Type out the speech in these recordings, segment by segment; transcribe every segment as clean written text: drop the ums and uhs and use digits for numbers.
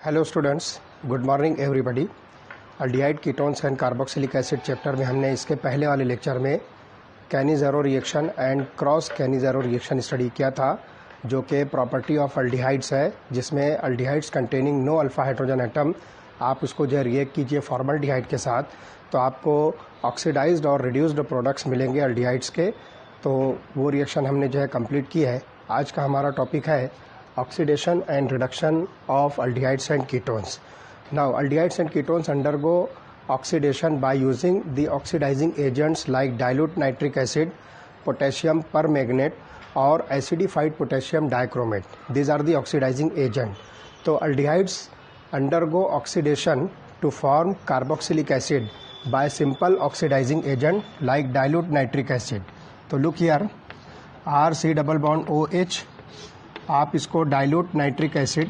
Hello students, good morning everybody. Aldehyde ketones and carboxylic acid chapter में हमने इसके पहले वाले लेक्चर में Cannizzaro reaction and cross Cannizzaro reaction study किया था, जो कि प्रॉपर्टी ऑफ अल्डिहाइड्स है, जिसमें aldehydes containing no alpha hydrogen atom आप उसको जो रिएक्ट कीजिए फॉर्मल्डिहाइड के साथ, तो आपको ऑक्सीडाइज्ड और रिड्यूस्ड प्रोडक्ट्स मिलेंगे अल्डिहाइड्स के। तो वो रिएक्शन हमने जो है कंप्लीट की है। आज का हमारा टॉपिक है oxidation and reduction of aldehydes and ketones. Now aldehydes and ketones undergo oxidation by using the oxidizing agents like dilute nitric acid, potassium permanganate or acidified potassium dichromate. These are the oxidizing agent. So aldehydes undergo oxidation to form carboxylic acid by simple oxidizing agent like dilute nitric acid. So look here, RC double bond OH, आप इसको dilute nitric acid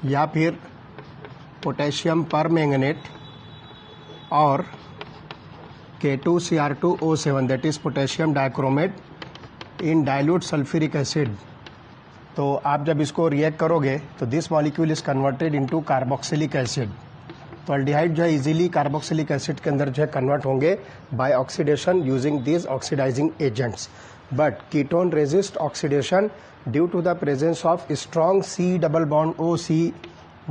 या फिर potassium permanganate और K2Cr2O7 that is potassium dichromate in dilute sulphuric acid. तो आप जब इसको react करोगे तो this molecule is converted into carboxylic acid. तो अल्डिहाइड जो है इजीली कार्बोक्सिलिक एसिड के अंदर जो है कन्वर्ट होंगे by oxidation using this oxidising agents. But ketone resist oxidation due to the presence of strong C double bond OC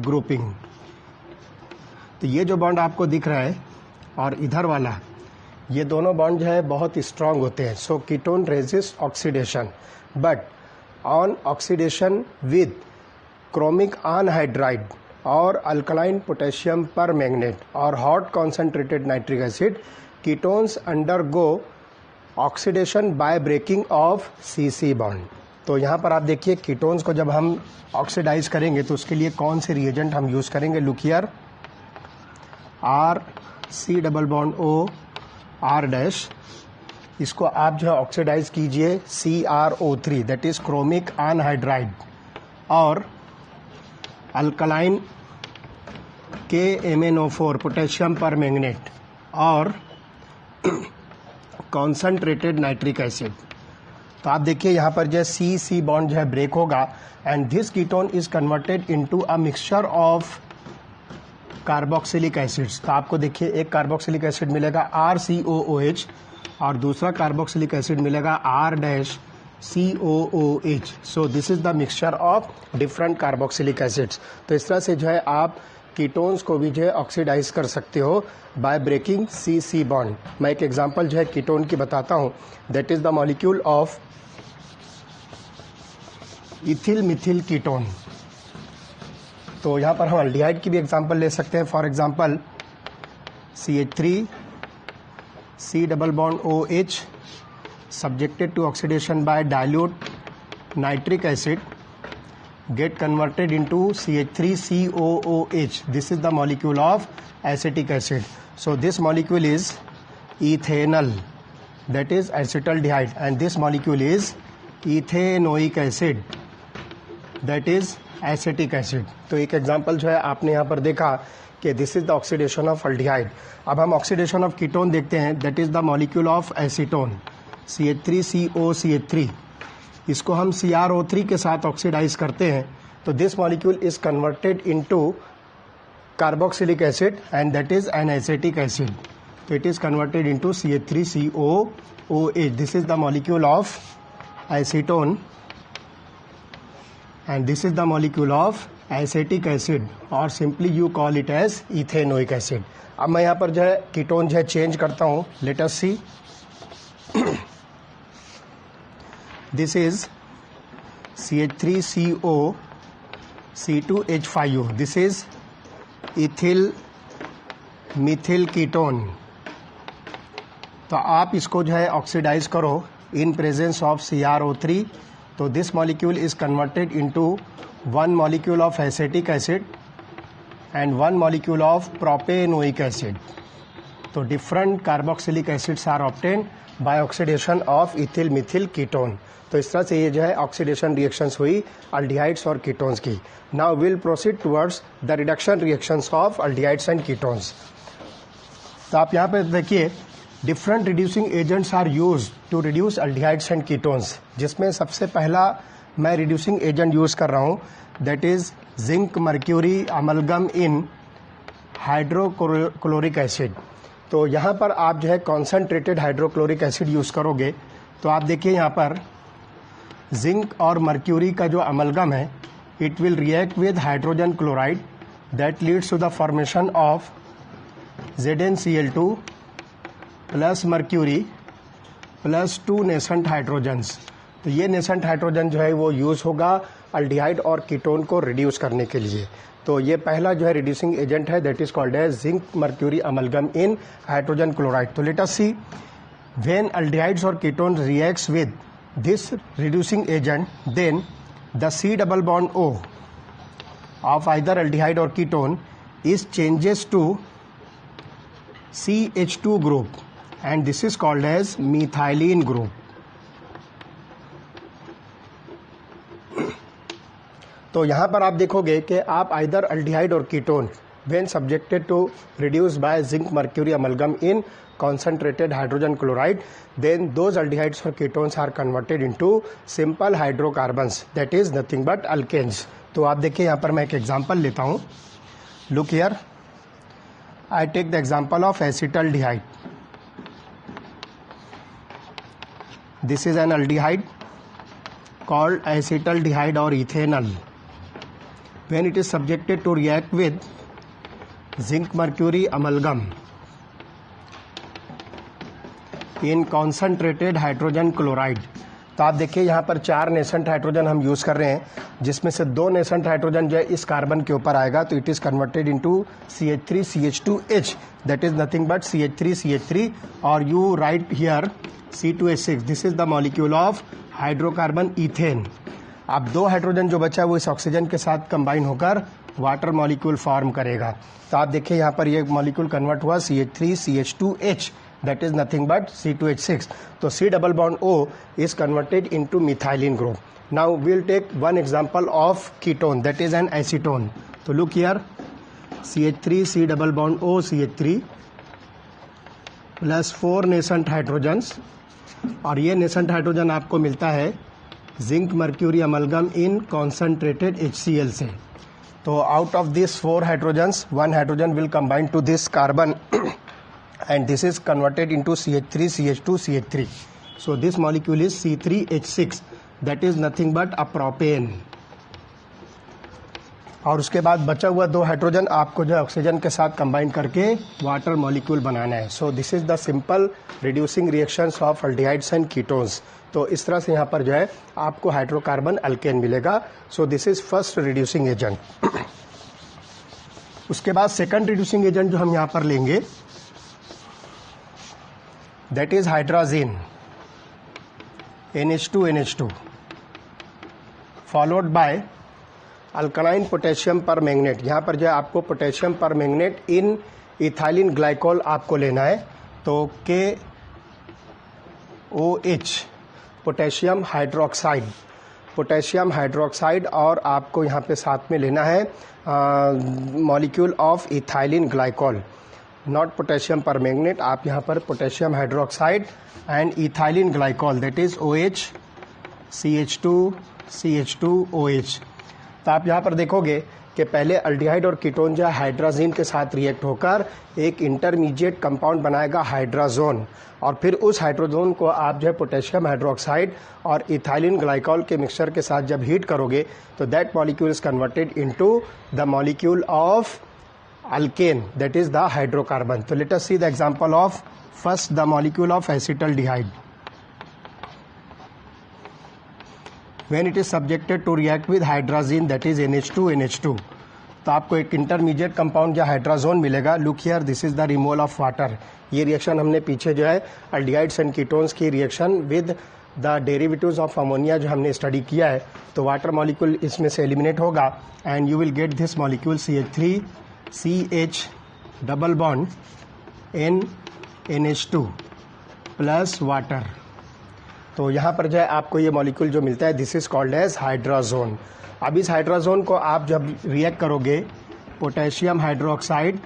grouping। तो ये जो बॉन्ड आपको दिख रहा है और इधर वाला, ये दोनों बॉन्ड जो है बहुत स्ट्रांग होते हैं। So ketone resist oxidation, but on oxidation with chromic anhydride और अल्कलाइन पोटेशियम परमैंगनेट और hot concentrated nitric acid, ketones undergo oxidation by breaking of CC bond. तो यहाँ पर आप देखिए कीटोन्स को जब हम ऑक्सीडाइज करेंगे तो उसके लिए कौन से रिएजेंट हम यूज़ करेंगे। Look here, RC double bond O R dash, इसको आप जो है ऑक्सीडाइज कीजिए CrO3 that is chromic anhydride और अल्कलाइन KMnO4 पोटेशियम परमैंगनेट और कॉन्सेंट्रेटेड नाइट्रिक एसिड। तो आप देखिए यहाँ पर जो है CC बॉन्ड जो है ब्रेक होगा and this ketone is converted into a mixture of carboxylic acids. तो आपको देखिए एक कार्बोक्सिलिक एसिड मिलेगा RCOOH और दूसरा कार्बोक्सिलिक एसिड मिलेगा R dash COOH। So this is the mixture of different carboxylic acids. तो इस तरह से जो है आप कीटोन्स को भी जो है ऑक्सीडाइज कर सकते हो बाय ब्रेकिंग CC बॉन्ड। मैं एक एग्जांपल जो है कीटोन की बताता हूँ, that is the molecule of ethyl methyl ketone. तो यहाँ पर हम अल्डिहाइड की भी एग्जांपल ले सकते हैं। For example CH3 C double bond OH subjected to oxidation by dilute nitric acid get converted into CH3COOH. This is the molecule of acetic acid. So this molecule is ethanol, that is acetaldehyde, and this molecule is ethanoic acid, that is acetic acid. तो एक example जो है आपने यहाँ पर देखा कि this is the oxidation of aldehyde. अब हम ऑक्सीडेशन ऑफ कीटोन देखते हैं, that is the molecule of acetone CH3COCH3। इसको हम CrO3 के साथ ऑक्सीडाइज करते हैं तो this molecule is converted into carboxylic acid and that is an acetic acid. तो it is converted into CH3COOH। This is the molecule of acetone and this is the molecule of acetic acid और simply you call it as ethanoic acid. अब मैं यहाँ पर जो है ketone जो है चेंज करता हूँ। Let us see, this is CH3CO C2H5O. This is ethyl methyl ketone। तो आप इसको जो है ऑक्सीडाइज करो इन प्रेजेंस ऑफ CrO3। तो this molecule is converted into one molecule of acetic acid and one molecule of propanoic acid. तो different carboxylic acids are obtained by oxidation of ethyl methyl ketone. तो इस तरह से ये जो है oxidation reactions हुई अल्डिहाइड्स और कीटोन्स की। Now will proceed towards the reduction reactions of aldehydes and ketones. तो आप यहाँ पे देखिए different reducing agents are used to reduce aldehydes and ketones, जिसमें सबसे पहला मैं रिड्यूसिंग एजेंट यूज़ कर रहा हूँ, that is zinc mercury amalgam in hydrochloric acid. तो यहाँ पर आप जो है कॉन्सेंट्रेटेड हाइड्रोक्लोरिक एसिड यूज़ करोगे तो आप देखिए यहाँ पर जिंक और मर्क्यूरी का जो अमलगम है, it will react with hydrogen chloride that leads to the formation of ZnCl2 plus mercury plus 2 nascent hydrogens. तो ये नेसेंट हाइड्रोजन जो है वो यूज़ होगा अल्डिहाइड और कीटोन को रिड्यूस करने के लिए। तो ये पहला जो है रिड्यूसिंग एजेंट है, that is called as zinc mercury amalgam in hydrogen chloride. तो let us see when aldehydes और ketone reacts with this reducing agent, then the C double bond O of either aldehyde or ketone is changes to CH2 group and this is called as methylene group. तो यहाँ पर आप देखोगे कि आप either aldehyde or ketone when subjected to reduce by zinc mercury amalgam in concentrated hydrogen chloride, then those aldehydes or ketones are converted into simple hydrocarbons, that is nothing but alkanes. तो आप देखिए यहाँ पर मैं एक example लेता हूँ. Look here, I take the example of acetaldehyde. This is an aldehyde called acetaldehyde or ethanol. When it is subjected to react with zinc mercury amalgam in concentrated hydrogen chloride. तो आप देखिए यहाँ पर 4 nascent hydrogen हम use कर रहे हैं, जिसमें से 2 नेसेंट हाइड्रोजन जो है इस कार्बन के ऊपर आएगा, तो it is converted into CH3CH2H, that is nothing but CH3CH3, और you right here C2H6. This is the molecule of hydrocarbon ethane. अब 2 हाइड्रोजन जो बचा है वो इस ऑक्सीजन के साथ कंबाइन होकर वाटर मॉलिक्यूल फॉर्म करेगा. तो आप देखिए यहाँ पर ये मॉलिक्यूल कन्वर्ट हुआ CH3CH2H, that is nothing but C2H6. So C double bond O is converted into methylene group. Now we'll take one example of ketone, that is an acetone. So look here, CH3 C double bond O CH3 plus 4 nascent hydrogens, और ये nascent hydrogen आपको मिलता है zinc mercury amalgam in concentrated HCl से. तो out of this 4 hydrogens 1 hydrogen will combine to this carbon and this is converted into CH3 CH2 CH3. So this molecule is C3H6, that is nothing but a propane. और उसके बाद बचा हुआ 2 hydrogen आपको जो oxygen के साथ combine करके वाटर मॉलिक्यूल बनाना है. So this is the simple reducing reactions of aldehydes and ketones. तो इस तरह से यहाँ पर जो है आपको हाइड्रोकार्बन अल्केन मिलेगा. So this is first reducing agent. उसके बाद सेकंड रिड्यूसिंग एजेंट जो हम यहाँ पर लेंगे, that is hydrazine NH2NH2 followed by alkaline potassium permanganate. यहाँ पर जो है आपको पोटेशियम परमैंगनेट इन इथाइलिन ग्लाइकोल आपको लेना है. तो KOH पोटेशियम हाइड्रोक्साइड, और आपको यहाँ पे साथ में लेना है molecule of ethylene glycol, not potassium permanganate. आप यहाँ पर potassium hydroxide and ethylene glycol, that is OH CH2OH. तो आप यहाँ पर देखोगे कि पहले अल्डिहाइड और कीटोन जो है हाइड्राजीन के साथ रिएक्ट होकर एक इंटरमीडिएट कंपाउंड बनाएगा हाइड्राजोन, और फिर उस हाइड्रोजोन को आप जो है पोटेशियम हाइड्रोक्साइड और इथाइलिन ग्लाइकोल के मिक्सचर के साथ जब हीट करोगे तो that molecule is converted into the molecule of alkane, that is the hydrocarbon. So let us see the example of first the molecule of acetaldehyde. When it is subjected to react with hydrazine, that is NH2NH2, तो आपको एक intermediate compound या hydrazone मिलेगा. Look here, this is the removal of water. ये reaction हमने पीछे जो है अल्डिहाइड्स एंड कीटोन्स की reaction with the derivatives of ammonia जो हमने स्टडी किया है, तो वाटर मॉलिक्यूल इसमें से एलिमिनेट होगा and you will get this molecule CH3 CH double bond NH2 plus water. तो यहाँ पर जो है आपको ये मॉलिक्यूल जो मिलता है, this is called as hydrazone. अब इस हाइड्राजोन को आप जब रिएक्ट करोगे potassium hydroxide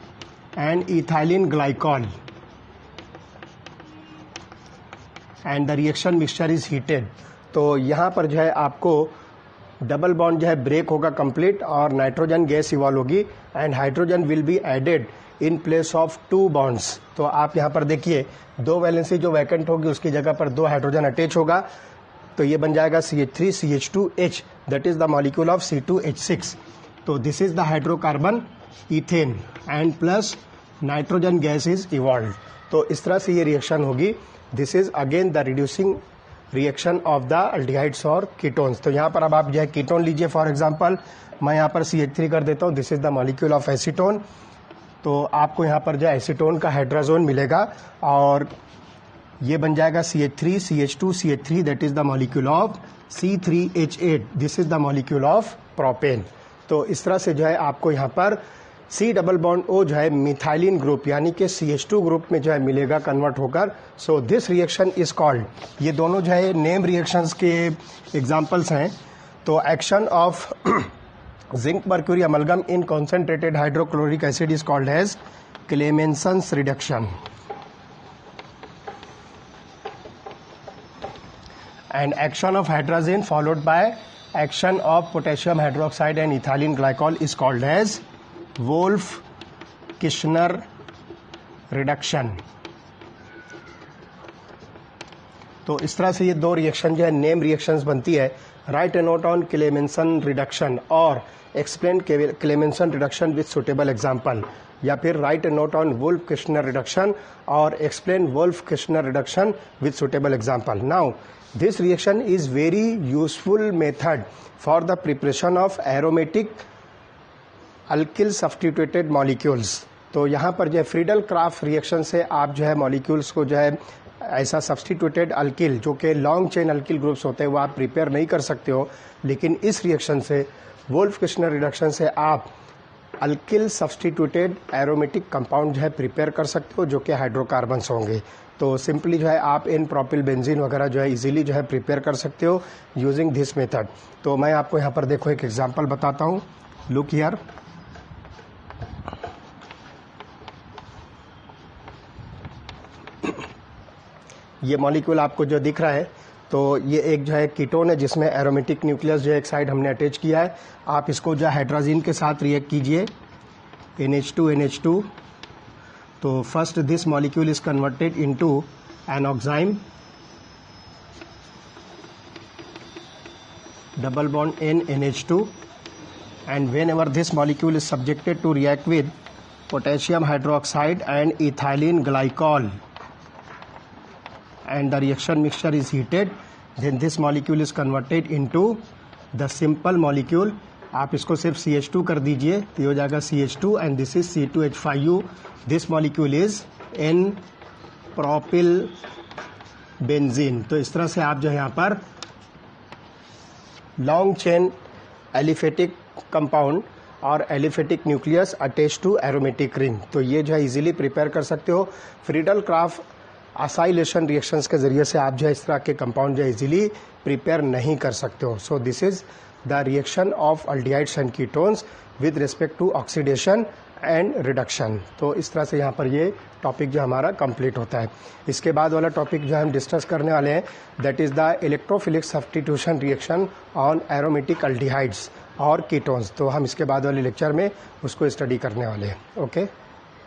and ethylene glycol and the reaction mixture is heated. तो यहाँ पर जो है आपको डबल बॉन्ड जो है ब्रेक होगा कंप्लीट और नाइट्रोजन गैस इवॉल्व होगी and hydrogen will be added in place of 2 bonds. तो आप यहाँ पर देखिए 2 वैलेंसी जो वैकेंट होगी उसकी जगह पर 2 हाइड्रोजन अटैच होगा, तो ये बन जाएगा CH3 CH2H, that is the molecule of C2H6। तो this is the hydrocarbon ethane and plus nitrogen gas is evolve. तो इस तरह से ये रिएक्शन होगी। This is again the reducing reaction of the aldehydes और कीटोन्स। तो यहाँ पर अब आप जो है कीटोन लीजिए, फॉर एग्जांपल मैं यहाँ पर CH3 कर देता हूँ, this is the molecule of acetone. तो आपको यहाँ पर जो एसीटोन का हाइड्रोजन मिलेगा और ये बन जाएगा CH3 CH2 CH3, that is the molecule of C3H8, this is the molecule of propane. तो इस तरह से जो है आपको यहाँ पर C डबल बॉन्ड O जो है मिथाइलिन ग्रुप यानी कि CH2 ग्रुप में जो है मिलेगा कन्वर्ट होकर। So this reaction is called, ये दोनों जो है नेम रिएक्शंस के एग्जांपल्स हैं। तो action of zinc mercury amalgam in concentrated hydrochloric acid is called as Clemmensen's reduction and action of hydrazine followed by action of potassium hydroxide and ethylene glycol is called as Wolff-Kishner reduction। तो इस तरह से ये 2 reaction जो है name reactions बनती है। Write a note on Clemmensen reduction और explain Clemmensen reduction with suitable example, या फिर write a note on Wolff Kishner reduction और explain Wolff Kishner reduction with suitable example. Now this reaction is very useful method for the preparation of aromatic alkyl substituted molecules। तो यहाँ पर जो है Friedel craft reaction से आप जो है मॉलिक्यूल्स को जो है ऐसा सब्सटीट्यूटेड अल्किल जो कि लॉन्ग चेन अल्किल ग्रुप्स होते हैं वो आप प्रिपेयर नहीं कर सकते हो, लेकिन इस रिएक्शन से वुल्फ-किश्नर रिडक्शन से आप अल्किल सब्सटीट्यूटेड एरोमेटिक कंपाउंड जो है प्रिपेयर कर सकते हो जो कि हाइड्रोकार्बन्स होंगे। तो सिंपली जो है आप इन प्रोपिल बेंजीन वगैरह जो है इजीली जो है प्रिपेयर कर सकते हो यूजिंग दिस मेथड। तो मैं आपको यहाँ पर देखो एक एग्जांपल बताता हूँ। लुक हियर, ये मॉलिक्यूल आपको जो दिख रहा है तो ये एक जो है कीटोन है जिसमें एरोमेटिक न्यूक्लियस जो है एक साइड हमने अटैच किया है। आप इसको जो है हाइड्राजीन के साथ रिएक्ट कीजिए, NH2 तो first this molecule is converted into an oxime double bond N NH2 and whenever this molecule is subjected to react with potassium hydroxide and ethylene glycol and the reaction mixture is heated, then this molecule is converted into the simple molecule। आप इसको सिर्फ CH2 कर दीजिए तो ये हो जाएगा CH2 and this is C2H5U। This molecule is N propyl benzene. तो इस तरह से आप जो है यहाँ पर लॉन्ग चेन एलिफेटिक कंपाउंड और aliphatic nucleus attach to aromatic ring, तो ये जो है इजीली प्रिपेयर कर सकते हो। फ्रीडल क्राफ्ट असाइलेशन रिएक्शंस के जरिए से आप जो है इस तरह के कंपाउंड जो है इजीली प्रिपेयर नहीं कर सकते हो। So this is the reaction of aldehydes and ketones with respect to oxidation and reduction. तो इस तरह से यहाँ पर ये टॉपिक जो हमारा कंप्लीट होता है। इसके बाद वाला टॉपिक जो हम डिस्कस करने वाले हैं that is the electrophilic substitution reaction on aromatic aldehydes और कीटोन्स। तो हम इसके बाद वाले लेक्चर में उसको स्टडी करने वाले हैं। ओके।